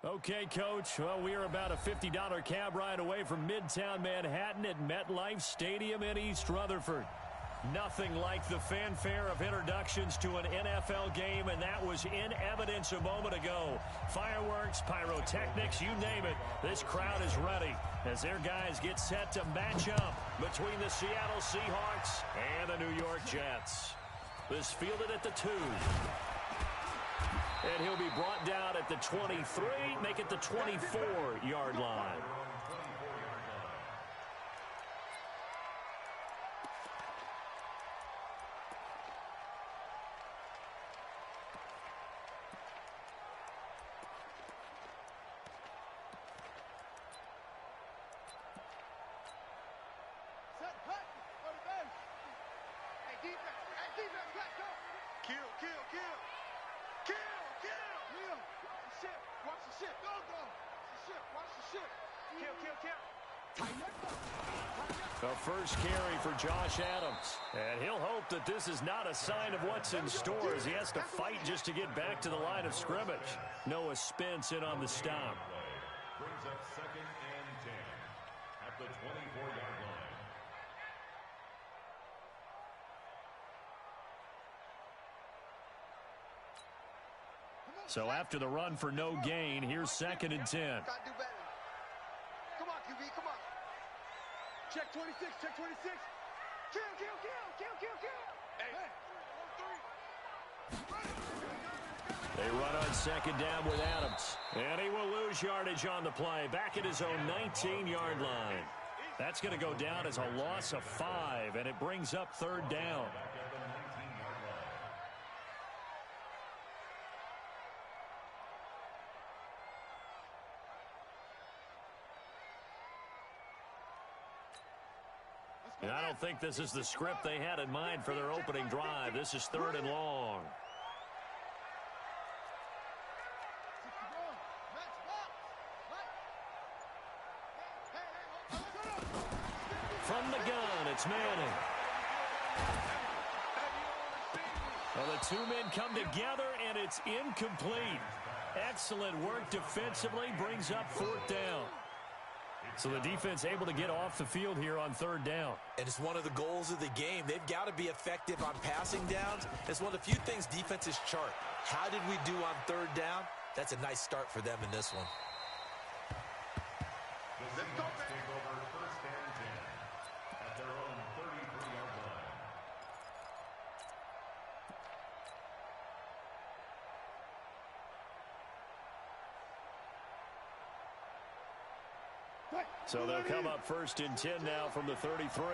Okay, Coach. Well, we are about a $50 cab ride away from Midtown Manhattan at MetLife Stadium in East Rutherford. Nothing like the fanfare of introductions to an NFL game, and that was in evidence a moment ago. Fireworks, pyrotechnics, you name it. This crowd is ready as their guys get set to match up between the Seattle Seahawks and the New York Jets. This fielded at the 2. And he'll be brought down at the 23, make it the 24-yard line. The first carry for Josh Adams. And he'll hope that this is not a sign of what's in store as he has to fight just to get back to the line of scrimmage. Noah Spence in on the stop. Brings up 2nd and 10 at the 24-yard line. So after the run for no gain, here's 2nd and 10. Come on, QB, come on. Check 26, check 26. Kill. Hey. They run on 2nd down with Adams. And he will lose yardage on the play. Back at his own 19-yard line. That's going to go down as a loss of 5, and it brings up 3rd down. And I don't think this is the script they had in mind for their opening drive. This is 3rd and long. From the gun, it's Manning. Well, the two men come together, and it's incomplete. Excellent work defensively, brings up 4th down. So the defense able to get off the field here on 3rd down. And it's one of the goals of the game. They've got to be effective on passing downs. It's one of the few things defenses chart. How did we do on 3rd down? That's a nice start for them in this one. The Seahawks take over 1st and 10 at their own 33-yard line. So they'll come up 1st and 10 now from the 33.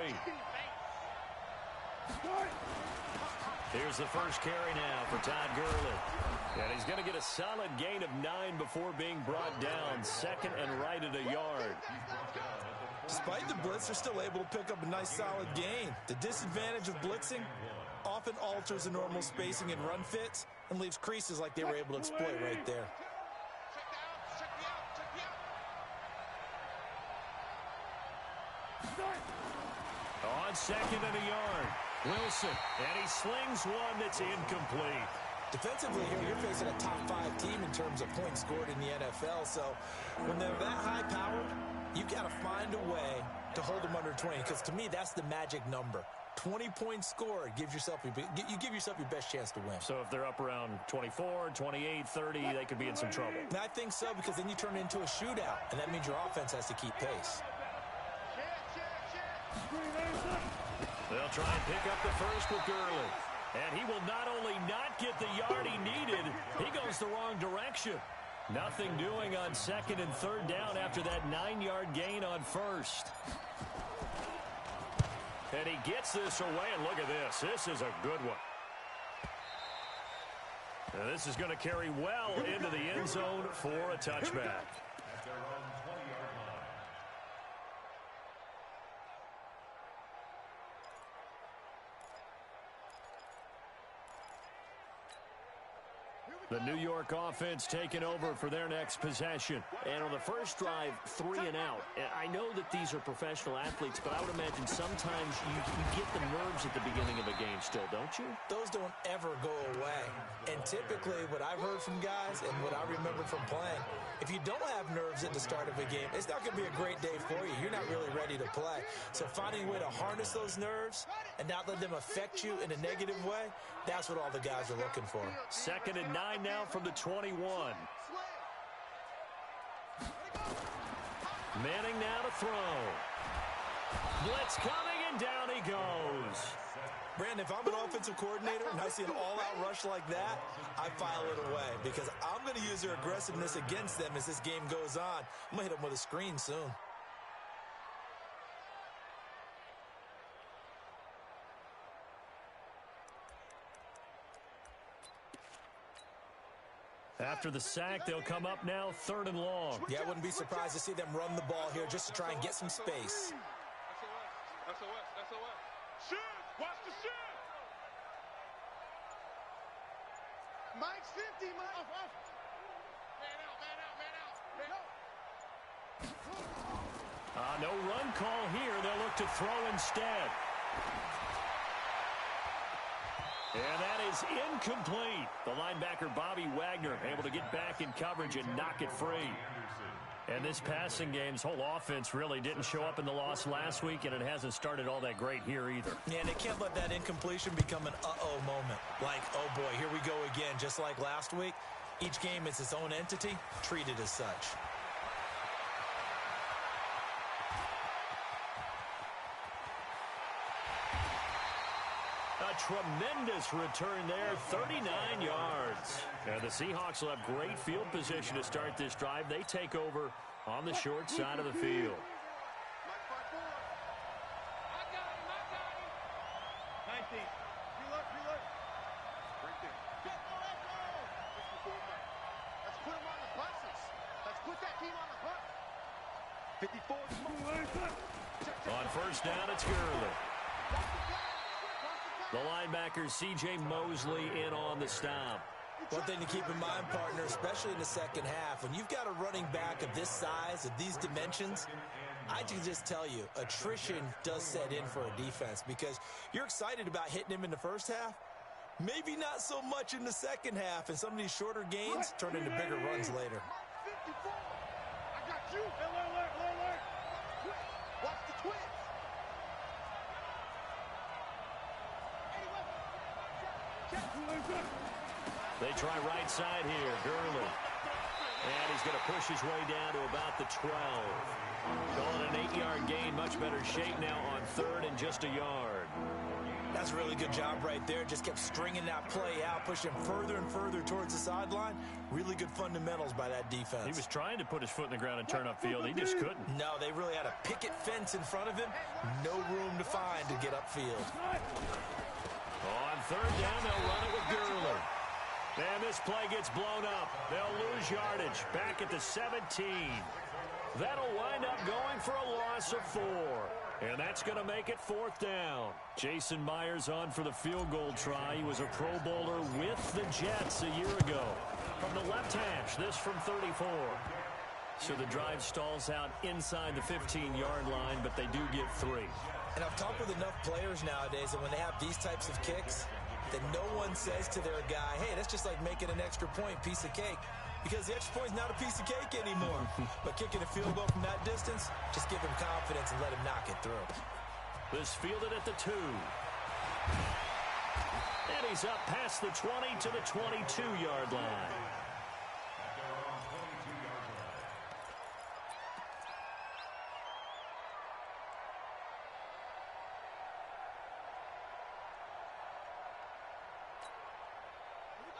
Here's the first carry now for Todd Gurley. And he's going to get a solid gain of 9 before being brought down. 2nd and right at a yard. Despite the blitz, they're still able to pick up a nice solid gain. The disadvantage of blitzing often alters the normal spacing and run fits and leaves creases like they were able to exploit right there. On 2nd and a yard, Wilson, and he slings one that's incomplete. Defensively here, you're facing a top 5 team in terms of points scored in the NFL, so when they're that high-powered, you've got to find a way to hold them under 20, because to me, that's the magic number. 20 points scored, you give yourself your best chance to win. So if they're up around 24, 28, 30, they could be in some trouble. And I think so, because then you turn it into a shootout, and that means your offense has to keep pace. They'll try and pick up the first with Gurley. And he will not only not get the yard he needed, he goes the wrong direction. Nothing doing on 2nd and 3rd down after that 9-yard gain on 1st. And he gets this away, and look at this. This is a good one. And this is going to carry well into the end zone for a touchback. At their own 20-yard line. Here we The New York offense taking over for their next possession. And on the first drive, 3 and out. I know that these are professional athletes, but I would imagine sometimes you get the nerves at the beginning of a game still, don't you? Those don't ever go away. And typically, what I've heard from guys and what I remember from playing, if you don't have nerves at the start of a game, it's not going to be a great day for you. You're not really ready to play. So finding a way to harness those nerves and not let them affect you in a negative way, that's what all the guys are looking for. 2nd and 9 now from the 21. Manning now to throw. Blitz coming, and down he goes. Brandon, if I'm an offensive coordinator and I see an all-out rush like that, I file it away because I'm going to use their aggressiveness against them as this game goes on. I'm going to hit them with a screen soon. After the sack, they'll come up now 3rd and long. Yeah, I wouldn't be surprised to see them run the ball here just to try and get some space. SOS. Shoot! Watch the shoot! Mike's 50, Mike. Off. Man out. No run call here. They'll look to throw instead. And that is incomplete. The linebacker, Bobby Wagner, able to get back in coverage and knock it free. And this passing game's whole offense really didn't show up in the loss last week, and it hasn't started all that great here either. Yeah, and they can't let that incompletion become an uh-oh moment. Like, oh boy, here we go again, just like last week. Each game is its own entity, treated as such. A tremendous return there, 39 yards. And the Seahawks will have great field position to start this drive. They take over on the short side of the field. I got him. 19. Reload. Right there. Let's put him on the buses. Let's put that team on the bus. 54. On 1st down, it's Gurley. The linebacker, C.J. Mosley, in on the stop. One thing to keep in mind, partner, especially in the second half, when you've got a running back of this size, of these dimensions, I can just tell you, attrition does set in for a defense because you're excited about hitting him in the first half. Maybe not so much in the second half, and some of these shorter gains turn into bigger runs later. 54. I got you. Alert. Watch the twins. They try right side here, Gurley. And he's going to push his way down to about the 12. Calling an 8-yard gain, much better shape now on 3rd and just a yard. That's a really good job right there. Just kept stringing that play out, pushing further and further towards the sideline. Really good fundamentals by that defense. He was trying to put his foot in the ground and turn upfield. He just couldn't. No, they really had a picket fence in front of him. No room to find to get upfield. On 3rd down, they'll run it with Gurley. And this play gets blown up. They'll lose yardage back at the 17. That'll wind up going for a loss of 4. And that's going to make it 4th down. Jason Myers on for the field goal try. He was a Pro Bowler with the Jets a year ago. From the left hash, this from 34. So the drive stalls out inside the 15-yard line, but they do get 3. And I've talked with enough players nowadays that when they have these types of kicks, that no one says to their guy, hey, that's just like making an extra point, piece of cake. Because the extra point's not a piece of cake anymore. But kicking a field goal from that distance, just give him confidence and let him knock it through. This fielded at the 2. And he's up past the 20 to the 22-yard line.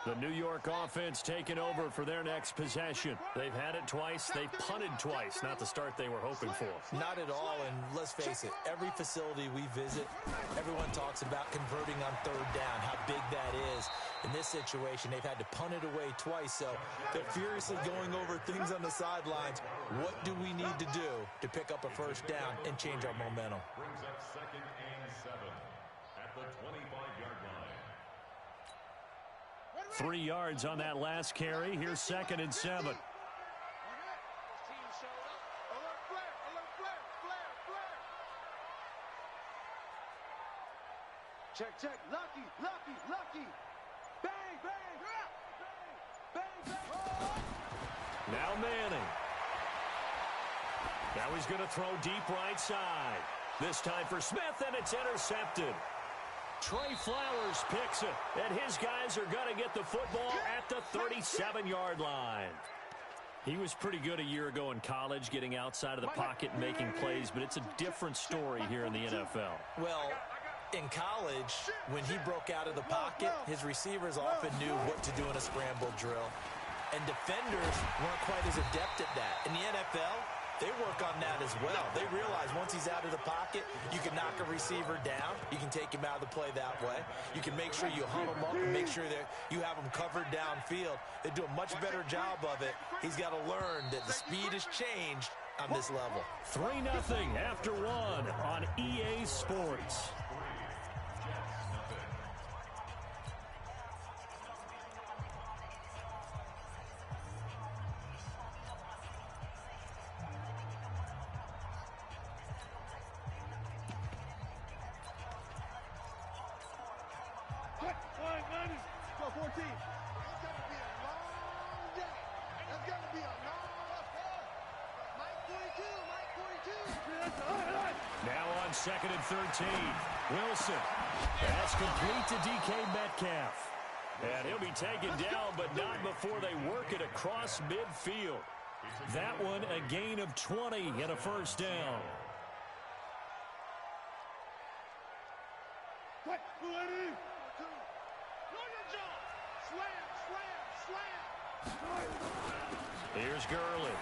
The New York offense taking over for their next possession. They've had it twice. They've punted twice. Not the start they were hoping for. Not at all, and let's face it, every facility we visit, everyone talks about converting on 3rd down, how big that is. In this situation, they've had to punt it away twice, so they're furiously going over things on the sidelines. What do we need to do to pick up a 1st down and change our momentum? Brings up 2nd and 7 at the 25-yard line. 3 yards on that last carry. Here's 2nd and 7. Check, check. Lucky, lucky, lucky. Bang, bang, bang, bang, bang. Now Manning. Now he's going to throw deep right side. This time for Smith, and it's intercepted. Trey Flowers picks it, and his guys are going to get the football at the 37-yard line. He was pretty good a year ago in college, getting outside of the pocket and making plays, but it's a different story here in the NFL. Well, in college, when he broke out of the pocket, his receivers often knew what to do in a scramble drill. And defenders weren't quite as adept at that. In the NFL, they work on that as well. They realize once he's out of the pocket, you can knock a receiver down. You can take him out of the play that way. You can make sure you huddle him up and make sure that you have him covered downfield. They do a much better job of it. He's got to learn that the speed has changed on this level. 3-0 after 1 on EA Sports. Now on 2nd and 13. Wilson. That's complete to DK Metcalf. And he'll be taken down, but not before they work it across midfield. That one a gain of 20 and a first down. Here's Gurley.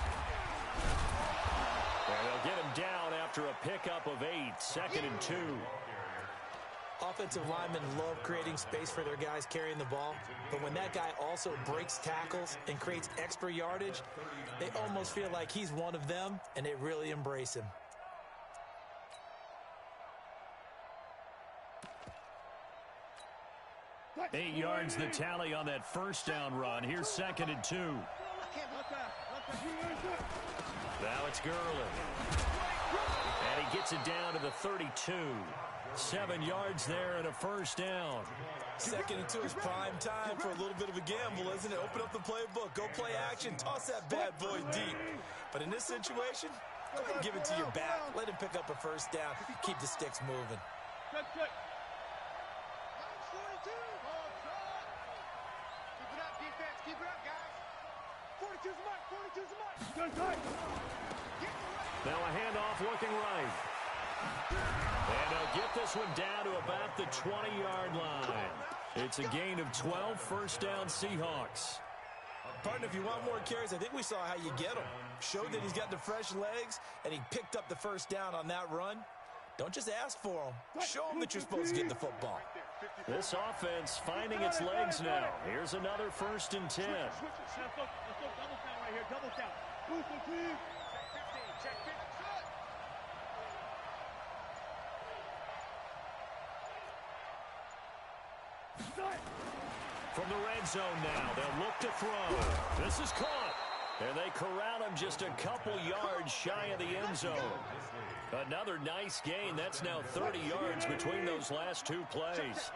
And they'll get him down after a pickup of 8, 2nd and 2. Offensive linemen love creating space for their guys carrying the ball, but when that guy also breaks tackles and creates extra yardage, they almost feel like he's one of them, and they really embrace him. Eight yards the tally on that first down run. Here's 2nd and 2. Now it's Gurley. And he gets it down to the 32. 7 yards there and a first down. 2nd and 2 is prime time for a little bit of a gamble, isn't it? Open up the playbook, go play action, toss that bad boy deep. But in this situation, go ahead and give it to your back. Let him pick up a first down. Keep the sticks moving. Keep it up, guys. 42's a mark. 42's a mark. Now a handoff looking right. And they'll get this one down to about the 20-yard line. It's a gain of 12, first down Seahawks. Partner, if you want more carries, I think we saw how you get them. Showed that he's got the fresh legs, and he picked up the first down on that run. Don't just ask for them. Show them that you're supposed to get the football. This offense finding its legs now. Here's another 1st and 10. Let's go. Double count right here. Double count. Boost the team. Check 15. From the red zone now, they'll look to throw. This is caught. And they corral him just a couple yards shy of the end zone. Another nice gain. That's now 30 yards between those last two plays.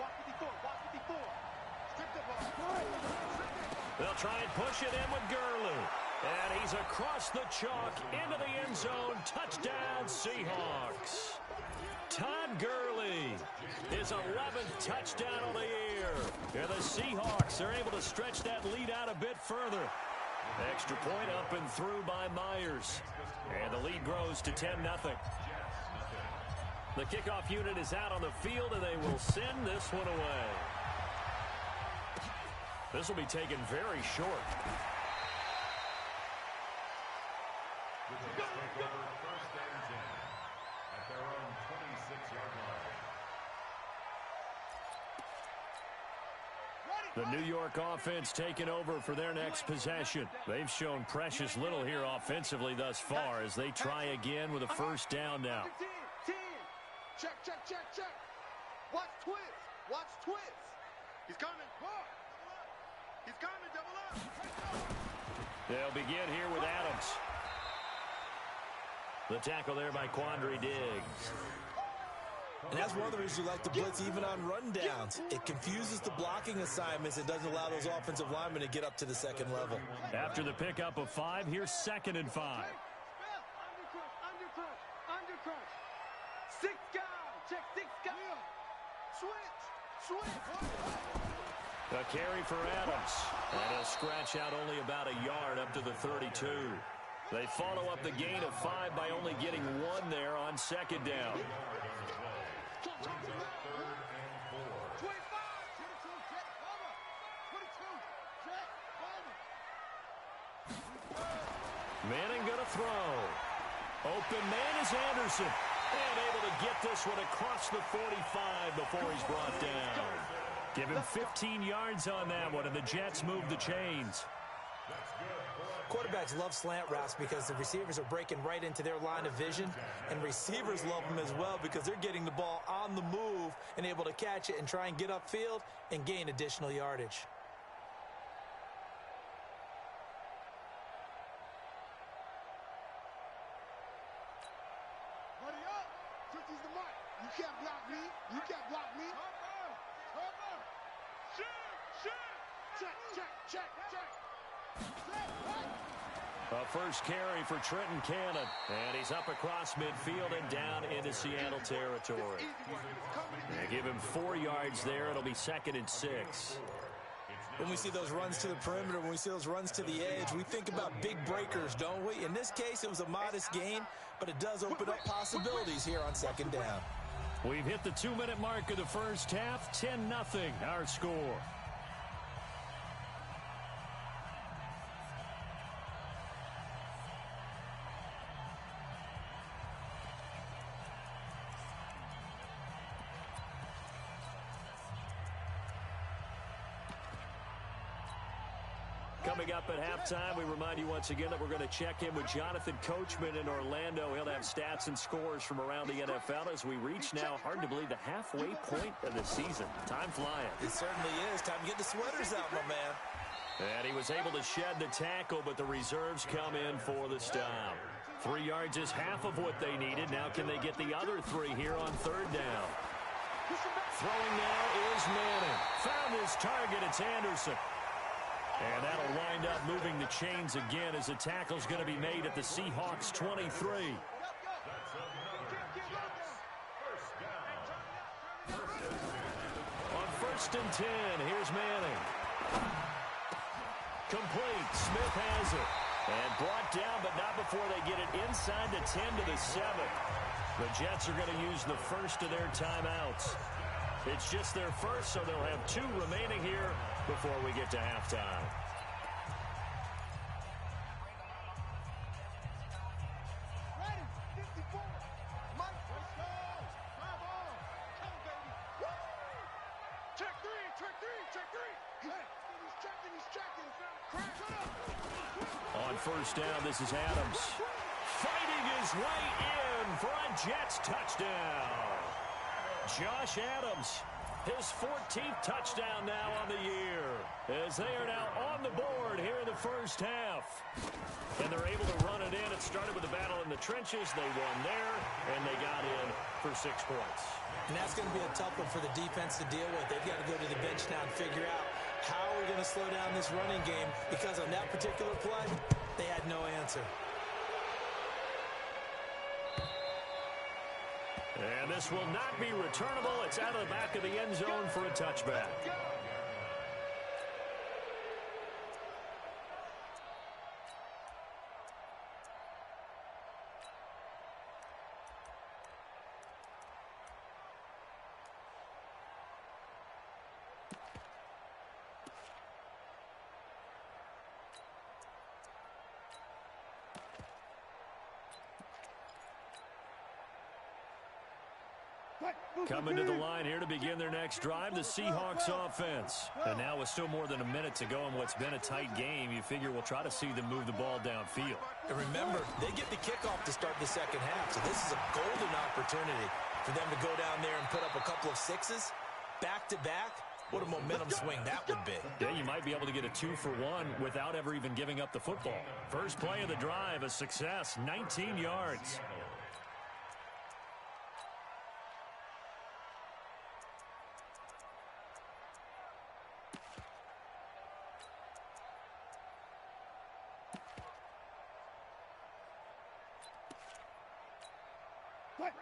They'll try and push it in with Gurley. And he's across the chalk into the end zone. Touchdown, Seahawks. Todd Gurley, his 11th touchdown of the year. And the Seahawks are able to stretch that lead out a bit further. Extra point up and through by Myers. And the lead grows to 10-0. The kickoff unit is out on the field, and they will send this one away. This will be taken very short. First and 10 at their own 26-yard line. The New York offense taking over for their next possession. They've shown precious little here offensively thus far as they try again with a first down now. Check, check, check, check. Watch twist. Watch twist. He's coming. He's coming, double up. They'll begin here with Adams. The tackle there by Quandre Diggs. And that's one of the reasons you like to blitz even on rundowns. It confuses the blocking assignments. It doesn't allow those offensive linemen to get up to the second level. After the pickup of 5, here's 2nd and 5. Under crunch. 6 guys. Check 6 guys. Switch. A carry for Adams. And he'll scratch out only about a yard up to the 32. They follow up the gain of 5 by only getting 1 there on 2nd down. Manning going to throw. Open man is Anderson. And able to get this one across the 45 before he's brought down. Give him 15 yards on that one, and the Jets move the chains. Quarterbacks love slant routes because the receivers are breaking right into their line of vision, and receivers love them as well because they're getting the ball on the move and able to catch it and try and get upfield and gain additional yardage. Buddy up. 50's the mark. You can't block me. You can't block me. Check. A first carry for Trenton Cannon. And he's up across midfield and down into Seattle territory. They give him 4 yards there. It'll be 2nd and 6. When we see those runs to the perimeter, when we see those runs to the edge, we think about big breakers, don't we? In this case, it was a modest gain, but it does open up possibilities here on 2nd down. We've hit the 2-minute mark of the first half. 10-0 our score. Coming up at halftime, we remind you once again that we're going to check in with Jonathan Coachman in Orlando. He'll have stats and scores from around the NFL as we reach now, hard to believe, the halfway point of the season. Time flying. It certainly is. Time to get the sweaters out, my man. And he was able to shed the tackle, but the reserves come in for the stop. 3 yards is half of what they needed. Now can they get the other 3 here on 3rd down? Throwing now is Manning. Found his target. It's Anderson. And that'll wind up moving the chains again as the tackle's going to be made at the Seahawks 23. On 1st and 10, here's Manning. Complete. Smith has it. And brought down, but not before they get it inside the 10 to the 7. The Jets are going to use the first of their timeouts. It's just their first, so they'll have 2 remaining here before we get to halftime. Ready, 54. Mike, let's go. Come on. Come, baby. Woo! Check 3. Hey, he's checking. Crash it up. On 1st down, this is Adams. Fighting his way in for a Jets touchdown. Josh Adams, his 14th touchdown now on the year, as they are now on the board here in the first half. And they're able to run it in. It started with a battle in the trenches. They won there, and they got in for 6 points. And that's going to be a tough one for the defense to deal with. They've got to go to the bench now and figure out how we're going to slow down this running game, because on that particular play, they had no answer. And this will not be returnable. It's out of the back of the end zone for a touchback. Coming to the line here to begin their next drive, the Seahawks offense. And now with still more than a minute to go in what's been a tight game, you figure we'll try to see them move the ball downfield. And remember, they get the kickoff to start the second half, so this is a golden opportunity for them to go down there and put up a couple of 6s back-to-back What a momentum swing that would be. Yeah, you might be able to get a 2-for-1 without ever even giving up the football. First play of the drive, a success, 19 yards.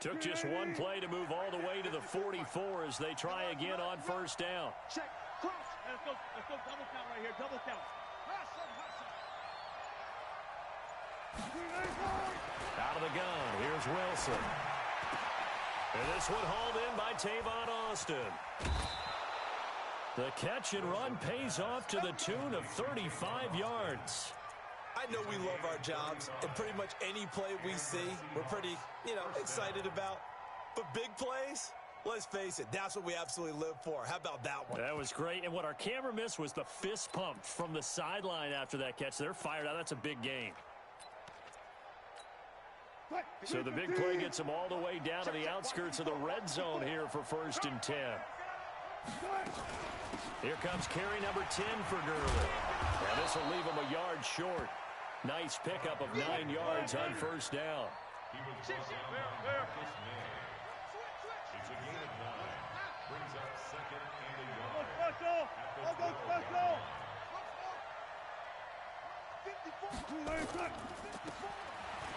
Took just one play to move all the way to the 44 as they try again on first down. Check. Cross. Let's go double count right here. Double count. Out of the gun. Here's Wilson. And this one hauled in by Tavon Austin. The catch and run pays off to the tune of 35 yards. I know we love our jobs, and pretty much any play we see, we're pretty, excited about. But big plays, let's face it, that's what we absolutely live for. How about that one? That was great, and what our camera missed was the fist pump from the sideline after that catch. They're fired out. That's a big gain. So the big play gets them all the way down to the outskirts of the red zone here for 1st and 10. Here comes carry number 10 for Gurley. And this will leave him a yard short. Nice pickup of 9 yards on first down. He was brought down by Marcus May. It's a gain of 9. Brings up 2nd and a yard. At the 4-yard line.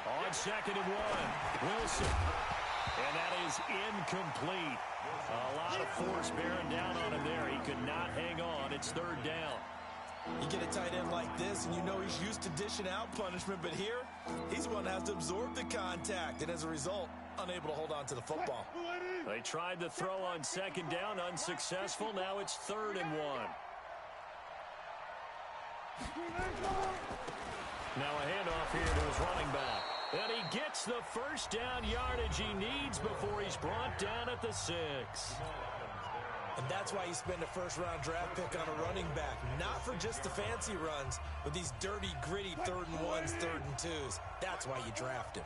On 2nd and 1, Wilson. And that is incomplete. A lot of force bearing down on him there. He could not hang on. It's 3rd down. You get a tight end like this, and you know he's used to dishing out punishment, but here, he's the one that has to absorb the contact, and as a result, unable to hold on to the football. They tried to throw on 2nd down, unsuccessful. Now it's 3rd and 1. Now a handoff here to his running back. And he gets the first down yardage he needs before he's brought down at the 6. And that's why you spend a first-round draft pick on a running back. Not for just the fancy runs, but these dirty, gritty 3rd and 1s, 3rd and 2s. That's why you draft him.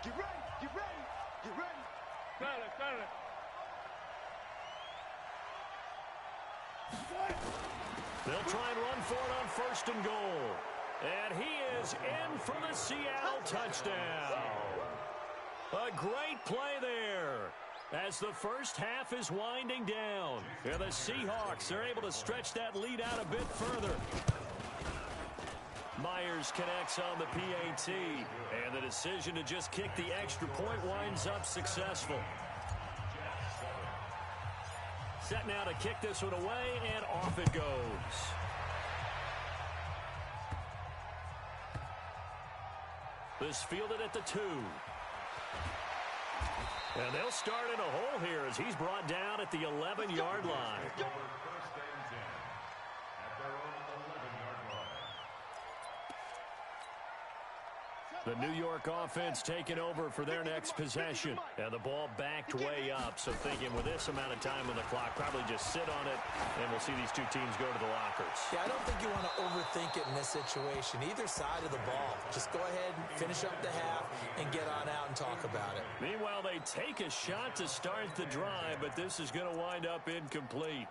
Get ready. Get ready. Get ready. Silence. They'll try and run for it on 1st and goal. And he is in for the Seattle touchdown. A great play there as the first half is winding down. And the Seahawks are able to stretch that lead out a bit further. Myers connects on the PAT, and the decision to just kick the extra point winds up successful. Set now to kick this one away, and off it goes. This fielded at the 2. And they'll start in a hole here as he's brought down at the 11-yard line. Over 1st and 10 at their own 11-yard line. The New York offense taking over for their next possession. And the ball backed way up. So thinking with this amount of time on the clock, probably just sit on it, and we'll see these two teams go to the lockers. Yeah, I don't think you want to overthink it in this situation. Either side of the ball. Just go ahead and finish up the half and get on out and talk about it. Meanwhile, they take a shot to start the drive, but this is going to wind up incomplete.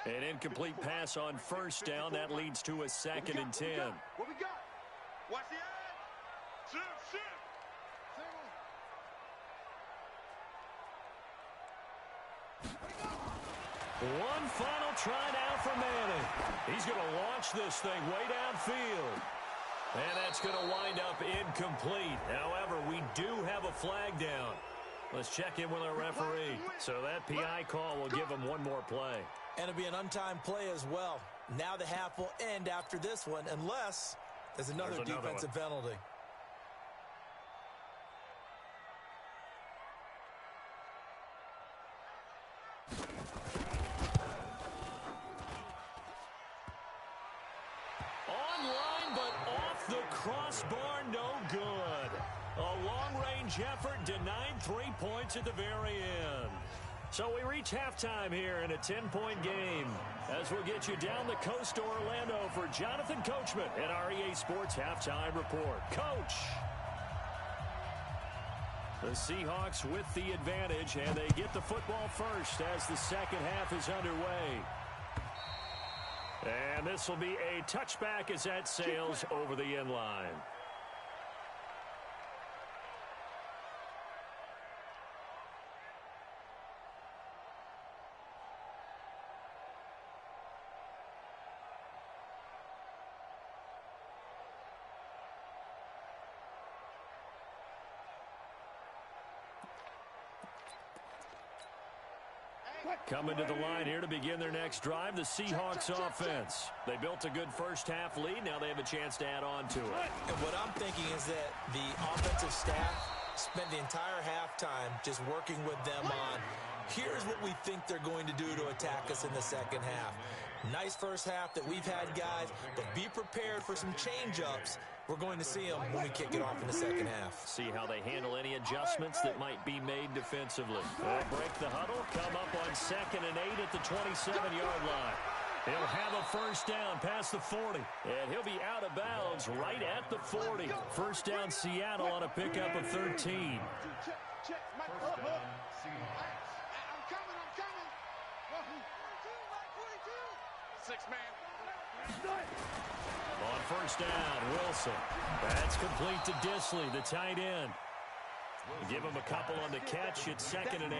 An incomplete pass on first down. That leads to a 2nd and 10. What we got? Watch the edge. Shift. One final try now for Manning. He's going to launch this thing way downfield. And that's going to wind up incomplete. However, we do have a flag down. Let's check in with our referee. So that PI call will give him one more play. And it'll be an untimed play as well. Now the half will end after this one, unless there's another defensive penalty. Online, but off the crossbar, no good. A long-range effort denied 3 points at the very end. So we reach halftime here in a 10-point game as we'll get you down the coast to Orlando for Jonathan Coachman at our EA Sports Halftime Report. Coach! The Seahawks with the advantage, and they get the football first as the second half is underway. And this will be a touchback as that sails over the end line. Coming to the line here to begin their next drive, the Seahawks offense. They built a good first half lead. Now they have a chance to add on to it. And what I'm thinking is that the offensive staff spent the entire halftime just working with them on, here's what we think they're going to do to attack us in the second half. Nice first half that we've had, guys, but be prepared for some change-ups. We're going to see them when we kick it off in the second half. See how they handle any adjustments that might be made defensively. They'll break the huddle, come up on 2nd and 8 at the 27-yard line. He'll have a first down past the 40, and he'll be out of bounds right at the 40. First down Seattle on a pickup of 13. Check. I'm coming. Six-man. On first down, Wilson. That's complete to Disley, the tight end. Give him a couple on the catch. It's 2nd and 8.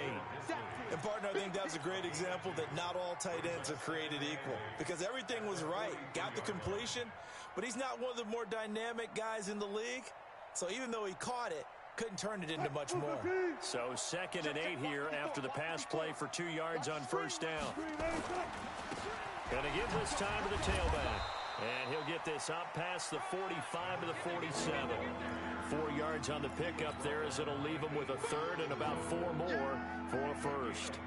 And, partner, I think that was a great example that not all tight ends are created equal, because everything was right. Got the completion, but he's not one of the more dynamic guys in the league. So even though he caught it, couldn't turn it into much more. So 2nd and 8 here after the pass play for 2 yards on first down. Going to give this time to the tailback. And he'll get this up past the 45 to the 47. 4 yards on the pickup there as it'll leave him with a third and about 4 more for a first.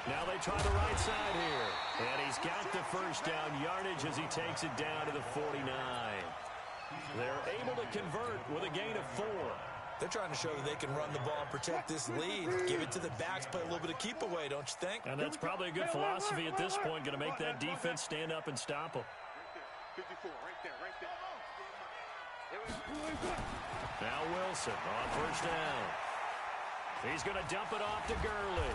Now they try the right side here. And he's got the first down yardage as he takes it down to the 49. They're able to convert with a gain of 4. They're trying to show that they can run the ball and protect this lead. Give it to the backs, play a little bit of keep away, don't you think? And that's probably a good philosophy at this point, going to make that defense stand up and stop them. 54, right there. Now Wilson on first down. He's going to dump it off to Gurley.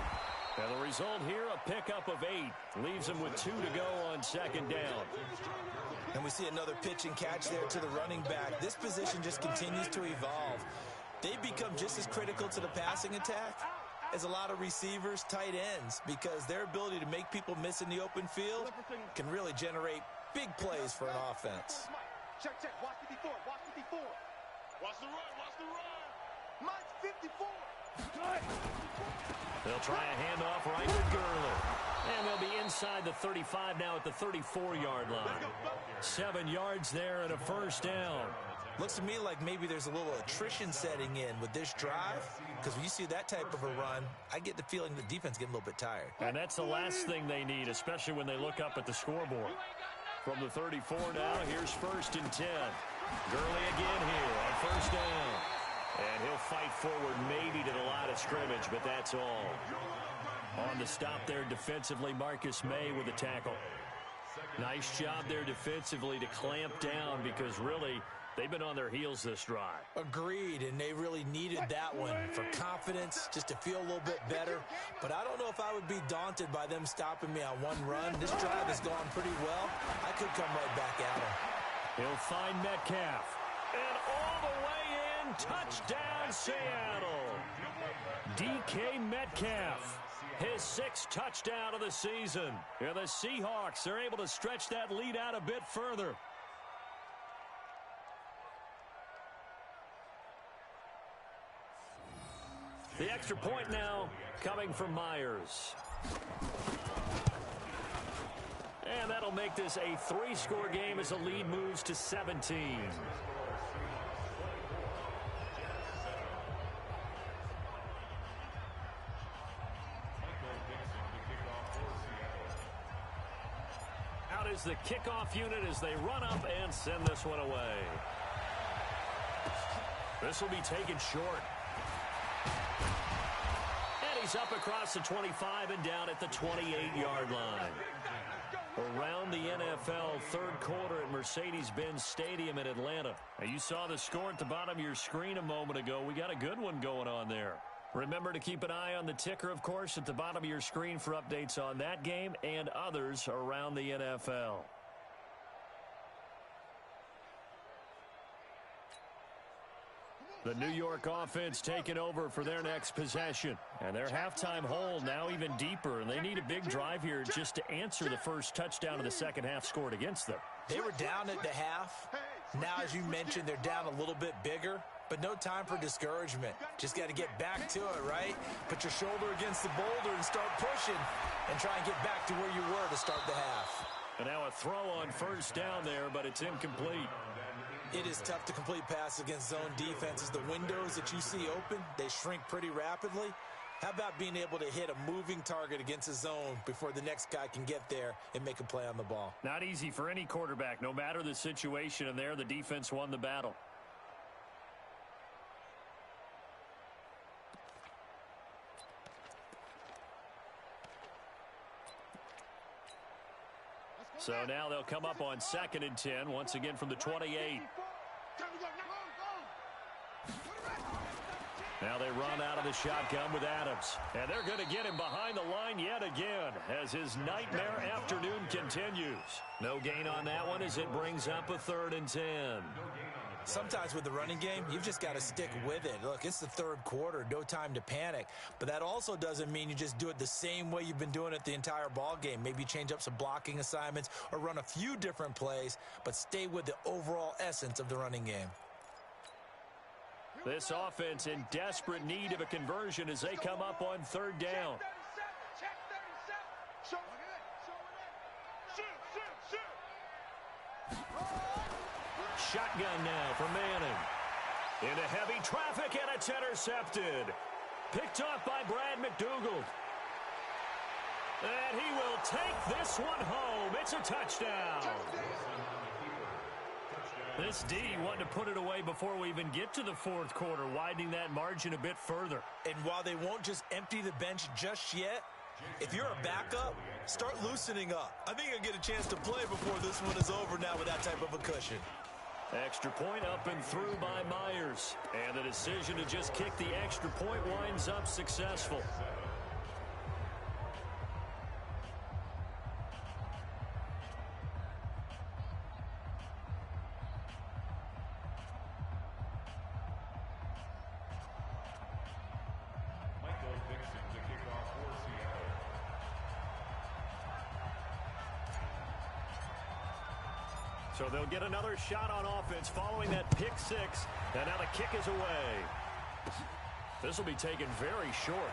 And the result here, a pickup of 8. Leaves him with 2 to go on second down. And we see another pitch and catch there to the running back. This position just continues to evolve. They become just as critical to the passing attack as a lot of receivers, tight ends, because their ability to make people miss in the open field can really generate big plays for an offense. Check. Watch the 54. Watch the run. Mike's 54. They'll try a handoff right to Gurley. And they'll be inside the 35 now at the 34-yard line. 7 yards there and a first down. Looks to me like maybe there's a little attrition setting in with this drive, because when you see that type of a run, I get the feeling the defense getting a little bit tired. And that's the last thing they need, especially when they look up at the scoreboard. From the 34 now, here's 1st and 10. Gurley again here on first down. And he'll fight forward maybe to the line of scrimmage, but that's all. On the stop there defensively, Marcus May with a tackle. Nice job there defensively to clamp down, because really they've been on their heels this drive. Agreed, and they really needed that one for confidence, just to feel a little bit better. But I don't know if I would be daunted by them stopping me on one run. This drive has gone pretty well. I could come right back at him. He'll find Metcalf. And all the way in, touchdown Seattle. DK Metcalf. His 6th touchdown of the season. And the Seahawks are able to stretch that lead out a bit further. The extra point now coming from Myers. And that'll make this a 3-score game as the lead moves to 17. is the kickoff unit as they run up and send this one away. This will be taken short. And he's up across the 25 and down at the 28-yard line. Around the NFL, third quarter at Mercedes-Benz Stadium in Atlanta. Now, you saw the score at the bottom of your screen a moment ago. We got a good one going on there. Remember to keep an eye on the ticker, of course, at the bottom of your screen for updates on that game and others around the NFL. The New York offense taking over for their next possession. And their halftime hole now even deeper, and they need a big drive here just to answer the first touchdown of the second half scored against them. They were down at the half. Now, as you mentioned, they're down a little bit bigger, but no time for discouragement. Just got to get back to it, right? Put your shoulder against the boulder and start pushing and try and get back to where you were to start the half. And now a throw on first down there, but it's incomplete. It is tough to complete pass against zone defenses. The windows that you see open, they shrink pretty rapidly. How about being able to hit a moving target against a zone before the next guy can get there and make a play on the ball? Not easy for any quarterback, no matter the situation, and there the defense won the battle. So now they'll come up on 2nd and 10, once again from the 28. Now they run out of the shotgun with Adams. And they're going to get him behind the line yet again as his nightmare afternoon continues. No gain on that one as it brings up a 3rd and 10. Sometimes with the running game, you've just got to stick with it. Look, it's the third quarter, no time to panic. But that also doesn't mean you just do it the same way you've been doing it the entire ball game. Maybe change up some blocking assignments or run a few different plays, but stay with the overall essence of the running game. This offense in desperate need of a conversion as they come up on 3rd down. Shotgun now for Manning. Into heavy traffic, and it's intercepted. Picked off by Brad McDougald. And he will take this one home. It's a touchdown. This D wanting to put it away before we even get to the 4th quarter, widening that margin a bit further. And while they won't just empty the bench just yet, if you're a backup, start loosening up. I think you'll get a chance to play before this one is over now with that type of a cushion. Extra point up and through by Myers. And the decision to just kick the extra point winds up successful. So they'll get another shot on offense following that pick 6. And now the kick is away. This will be taken very short.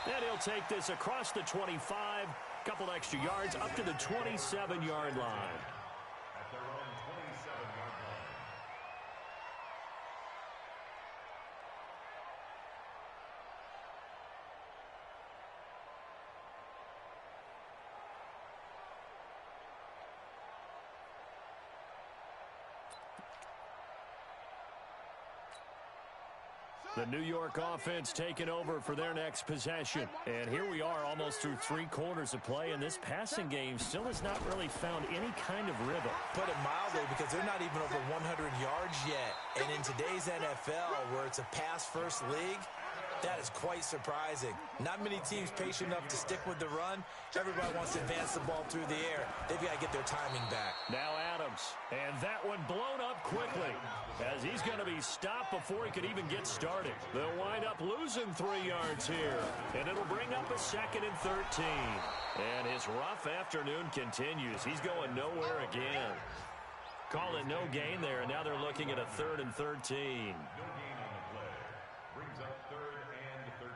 And he'll take this across the 25. Couple extra yards up to the 27-yard line. At their own 27-yard line. The New York offense taking over for their next possession. And here we are almost through 3 quarters of play, and this passing game still has not really found any kind of rhythm. Put it mildly, because they're not even over 100 yards yet. And in today's NFL, where it's a pass-first league, that is quite surprising. Not many teams patient enough to stick with the run. Everybody wants to advance the ball through the air. They've got to get their timing back. Now Adams, and that one blown up quickly as he's going to be stopped before he could even get started. They'll wind up losing 3 yards here, and it'll bring up a 2nd and 13. And his rough afternoon continues. He's going nowhere again. Call it no gain there, and now they're looking at a 3rd and 13. No gain on the play. Brings up 3rd and 13.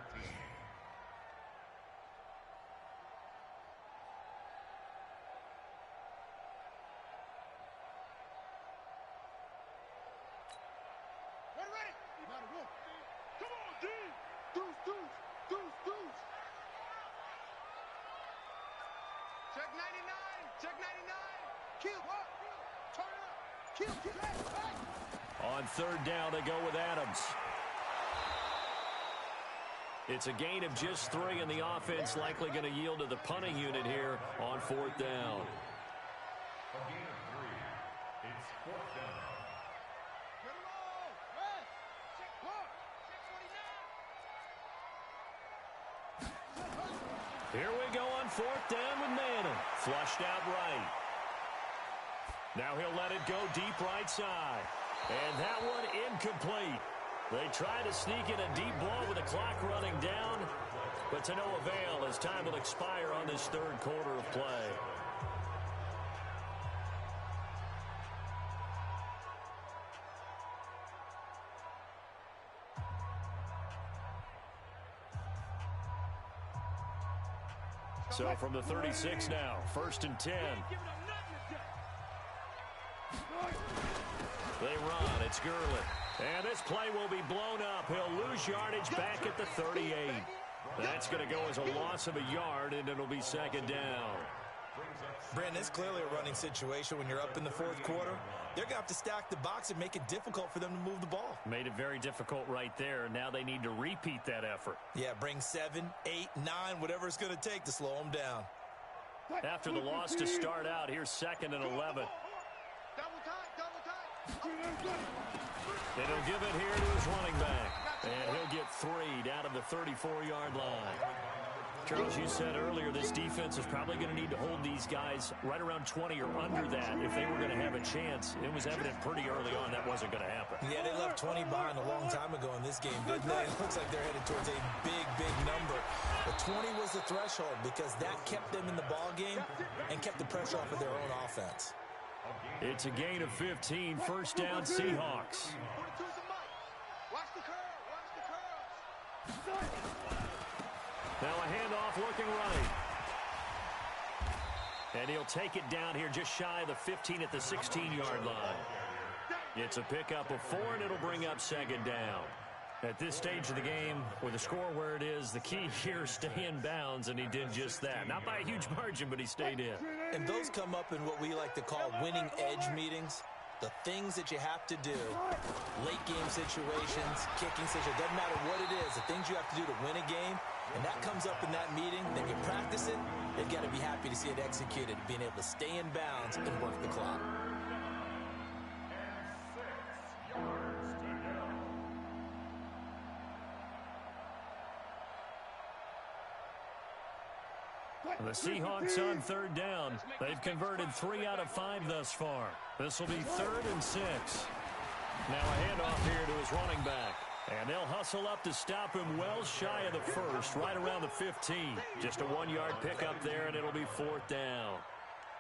Ready? Come on, D! Deuce, deuce, deuce, deuce! Check 99. Check 99. Kill. Turn up. Kill. Hey. On third down, they go with Adams. It's a gain of just 3, and the offense likely going to yield to the punting unit here on fourth down. A gain of 3. It's fourth down. Here we go on fourth down with Manning. Flushed out right. Now he'll let it go deep right side. And that one incomplete. They try to sneak in a deep ball with the clock running down, but to no avail as time will expire on this third quarter of play. So from the 36 now, 1st and 10. They run. It's Gurley. And this play will be blown up. He'll lose yardage back at the 38. That's going to go as a loss of a yard, and it'll be second down. Brandon, it's clearly a running situation when you're up in the fourth quarter. They're going to have to stack the box and make it difficult for them to move the ball. Made it very difficult right there. Now they need to repeat that effort. Yeah, bring 7, 8, 9, whatever it's going to take to slow them down. After the loss to start out, here's 2nd and 11. Double time. And he'll give it here to his running back. And he'll get 3 down to the 34-yard line. Charles, you said earlier this defense is probably going to need to hold these guys right around 20 or under that if they were going to have a chance. It was evident pretty early on that wasn't going to happen. Yeah, they left 20 behind a long time ago in this game, didn't they? It looks like they're headed towards a big number. But 20 was the threshold because that kept them in the ball game and kept the pressure off of their own offense. It's a gain of 15, 1st down Seahawks. Watch the curve. Now a handoff looking right. And he'll take it down here just shy of the 15 at the 16-yard line. It's a pickup of 4, and it'll bring up second down. At this stage of the game, with the score where it is, the key here is stay in bounds, and he did just that. Not by a huge margin, but he stayed in. And those come up in what we like to call winning edge meetings. The things that you have to do, late game situations, kicking situations, doesn't matter what it is, the things you have to do to win a game, and that comes up in that meeting, then you practice it, you've got to be happy to see it executed, being able to stay in bounds and work the clock. The Seahawks on third down. They've converted 3 out of 5 thus far. This will be 3rd and 6. Now a handoff here to his running back. And they'll hustle up to stop him well shy of the 1st, right around the 15. Just a 1-yard pickup there, and it'll be 4th down.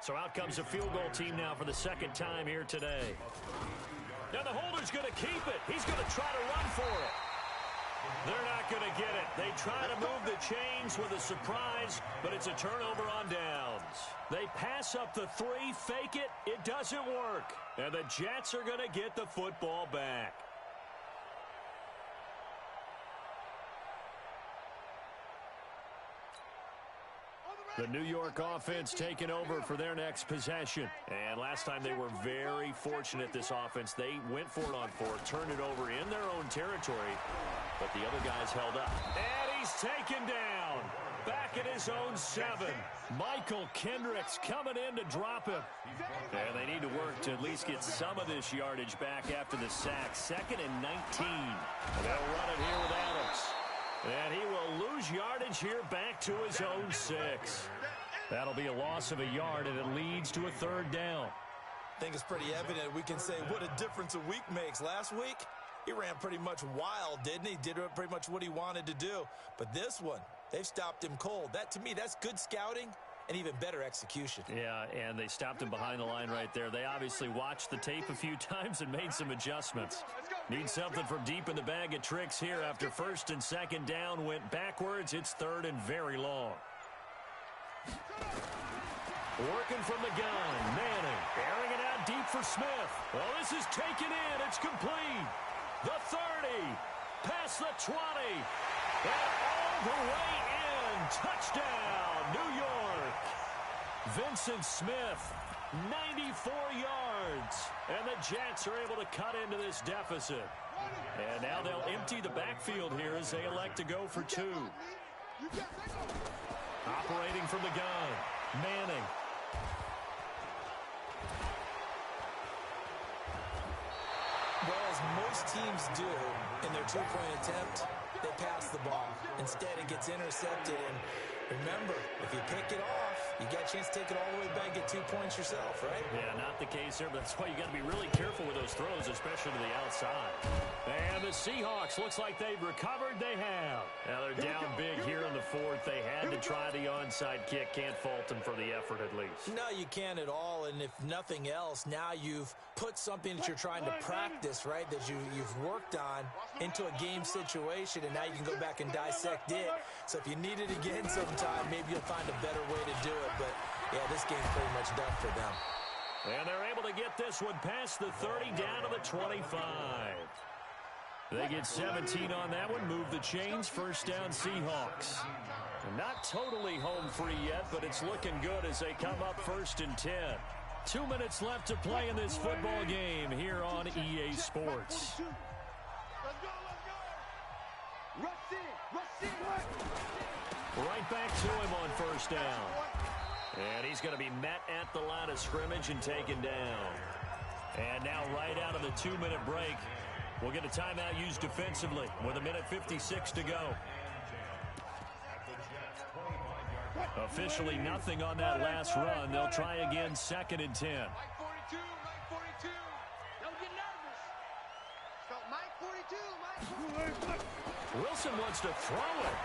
So out comes a field goal team now for the 2nd time here today. Now the holder's going to keep it. He's going to try to run for it. They're not going to get it. They try to move the chains with a surprise, but it's a turnover on downs. They pass up the 3, fake it. It doesn't work. And the Jets are going to get the football back. The New York offense taking over for their next possession. And last time they were very fortunate, this offense. They went for it on 4, turned it over in their own territory, but the other guys held up. And he's taken down. Back at his own 7. Michael Kendricks coming in to drop him. And they need to work to at least get some of this yardage back after the sack. 2nd and 19. They'll run it here with Adams. And he will lose yardage here back to his own 6. That'll be a loss of a yard, and it leads to a 3rd down. I think it's pretty evident. We can say what a difference a week makes. Last week, he ran pretty much wild, didn't he? Did pretty much what he wanted to do. But this one, they've stopped him cold. That, to me, that's good scouting and even better execution. Yeah, and they stopped him behind the line right there. They obviously watched the tape a few times and made some adjustments. Need something from deep in the bag of tricks here after 1st and 2nd down went backwards. It's 3rd and very long. Working from the gun, Manning, airing it out deep for Smith. Well, this is taken in. It's complete. The 30, past the 20, and all the way in. Touchdown, New York. Vincent Smith, 94 yards. And the Jets are able to cut into this deficit. And now they'll empty the backfield here as they elect to go for two. Operating from the gun, Manning. Well, as most teams do in their two-point attempt, they pass the ball. Instead, it gets intercepted. And remember, if you pick it off, you got a chance to take it all the way back, get 2 points yourself, right? Yeah, not the case here, but that's why you got to be really careful with those throws, especially to the outside. And the Seahawks, looks like they've recovered. They have. Now they're down big here in the fourth. They had to try the onside kick. Can't fault them for the effort, at least. No, you can't at all. And if nothing else, now you've put something that you're trying to practice, right, that you've worked on into a game situation, and now you can go back and dissect it. So if you need it again sometime, maybe you'll find a better way to do it. But, yeah, this game's pretty much done for them. And they're able to get this one past the 30 down to the 25. They get 17 on that one, move the chains, first down Seahawks. Not totally home free yet, but it's looking good as they come up 1st and 10. 2 minutes left to play in this football game here on EA Sports. Right back to him on first down. And he's going to be met at the line of scrimmage and taken down. And now right out of the 2-minute break, we'll get a timeout used defensively with 1:56 to go. Officially nothing on that last run. They'll try again 2nd and 10. Mike 42, Mike 42. Don't get nervous. So Mike 42, Mike 42. Wilson wants to throw it.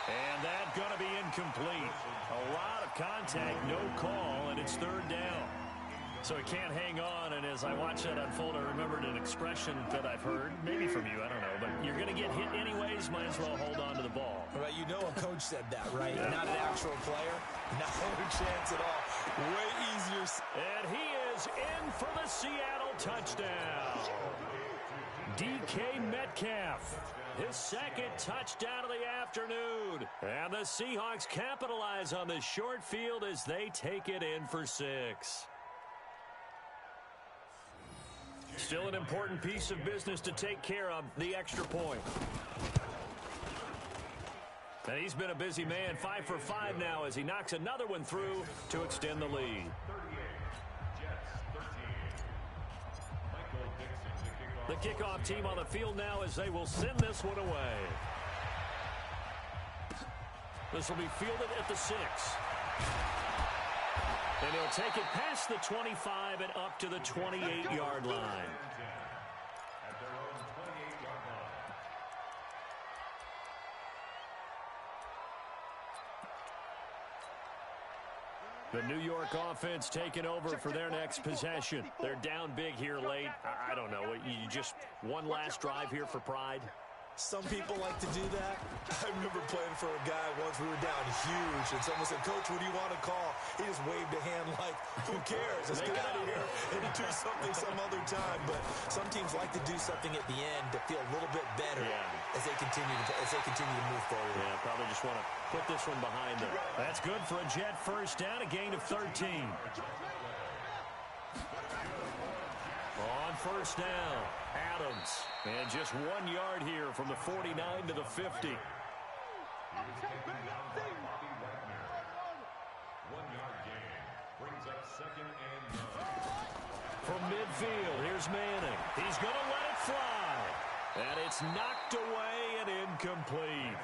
And that's going to be incomplete. A lot of contact, no call, and it's 3rd down. So he can't hang on, and as I watch that unfold, I remembered an expression that I've heard, maybe from you, I don't know, but you're going to get hit anyways, might as well hold on to the ball. Right, you know a coach said that, right? Yeah. Not an actual player. No chance at all. Way easier. And he is in for the Seattle touchdown. DK Metcalf, his 2nd touchdown of the afternoon. And the Seahawks capitalize on the short field as they take it in for 6. Still an important piece of business to take care of, the extra point. And he's been a busy man, 5 for 5 now as he knocks another one through to extend the lead. The kickoff team on the field now as they will send this one away. This will be fielded at the 6. And he'll take it past the 25 and up to the 28-yard line. The New York offense taking over for their next possession. They're down big here late. I don't know. You just one last drive here for pride? Some people like to do that. I remember playing for a guy once. We were down huge, and someone said, "Coach, what do you want to call?" He just waved a hand like, who cares? Let's get out of here and do something some other time. But some teams like to do something at the end to feel a little bit better as they continue to move forward. Yeah, probably just want to put this one behind them. That's good for a Jet first down, a gain of 13. On first down, Adams. And just 1 yard here from the 49 to the 50. 1 yard gain brings up 2nd and 9. From midfield, here's Manning. He's going to let it fly. And it's knocked away and incomplete.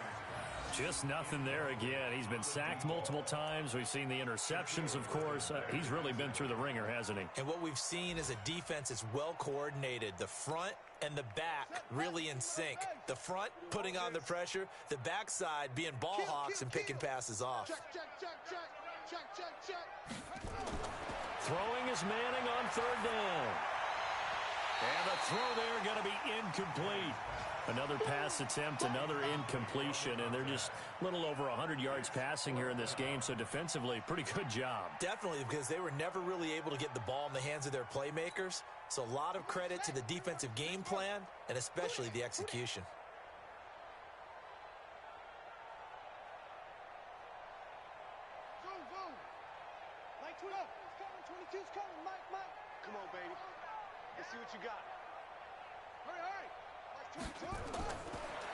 Just nothing there again. He's been sacked multiple times. We've seen the interceptions, of course. He's really been through the ringer, hasn't he? And what we've seen is a defense that's well coordinated. The front and the back really in sync. The front putting on the pressure. The backside being ball hawks and picking passes off. Throwing is Manning on 3rd down. And the throw there going to be incomplete. Another pass attempt, another incompletion, and they're just a little over 100 yards passing here in this game, so defensively, pretty good job. Definitely, because they were never really able to get the ball in the hands of their playmakers, so a lot of credit to the defensive game plan, and especially the execution. 22's coming, Mike. Come on, baby. Let's see what you got. Hurry. Watch 22.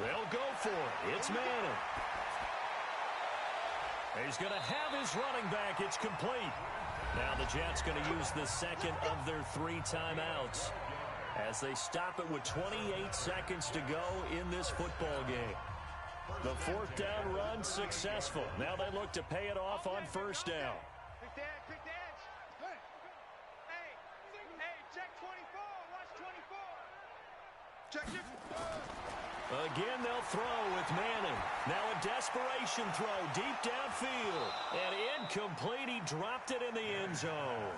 They'll go for it. It's Manning. He's going to have his running back. It's complete. Now the Jets going to use the second of their 3 timeouts as they stop it with 28 seconds to go in this football game. The 4th down run successful. Now they look to pay it off on 1st down. Pick the edge. Hey, check 24. Watch 24. Check it. Again, they'll throw with Manning. Now a desperation throw deep downfield. And incomplete. He dropped it in the end zone.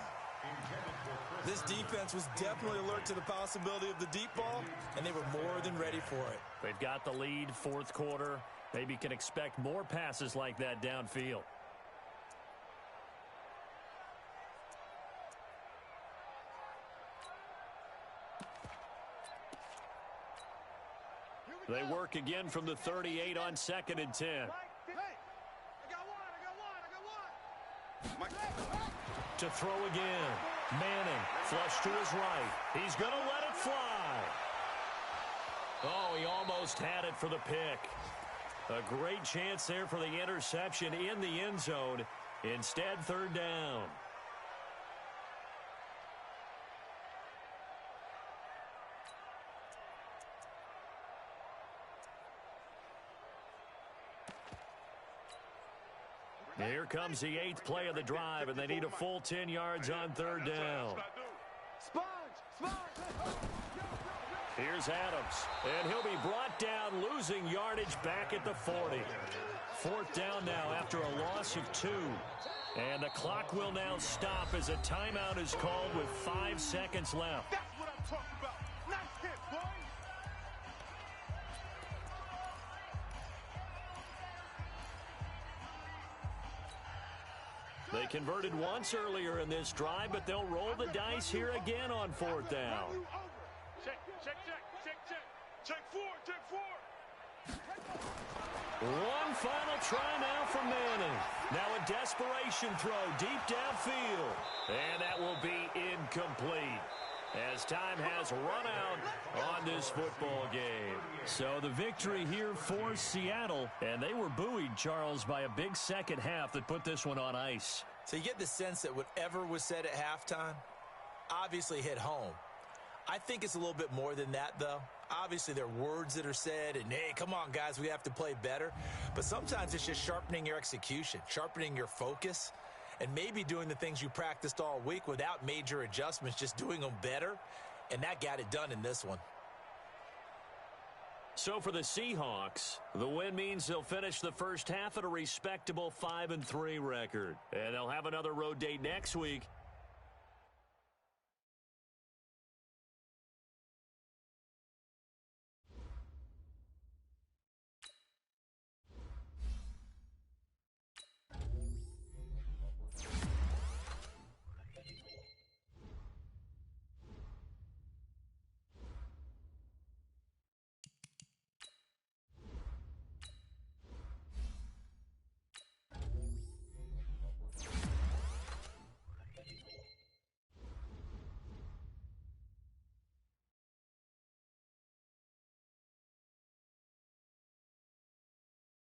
This defense was definitely alert to the possibility of the deep ball, and they were more than ready for it. They've got the lead, 4th quarter. Maybe can expect more passes like that downfield. They work again from the 38 on 2nd and 10. Hey, I got one. To throw again. Manning, flush to his right. He's going to let it fly. Oh, he almost had it for the pick. A great chance there for the interception in the end zone. Instead, 3rd down. Here comes the 8th play of the drive, and they need a full 10 yards on 3rd down. Sponge. Here's Adams, and he'll be brought down, losing yardage back at the 40. 4th down now after a loss of 2. And the clock will now stop as a timeout is called with 5 seconds left. That's what I'm talking about. Nice hit, boy. They converted once earlier in this drive, but they'll roll the dice here again on 4th down. Check 4. One final try now for Manning. Now a desperation throw deep downfield. And that will be incomplete as time has run out on this football game. So the victory here for Seattle. And they were buoyed, Charles, by a big second half that put this one on ice. So you get the sense that whatever was said at halftime obviously hit home. I think it's a little bit more than that, though. Obviously, there are words that are said, and, hey, come on, guys, we have to play better. But sometimes it's just sharpening your execution, sharpening your focus, and maybe doing the things you practiced all week without major adjustments, just doing them better. And that got it done in this one. So for the Seahawks, the win means they'll finish the first half at a respectable 5-3 record. And they'll have another road date next week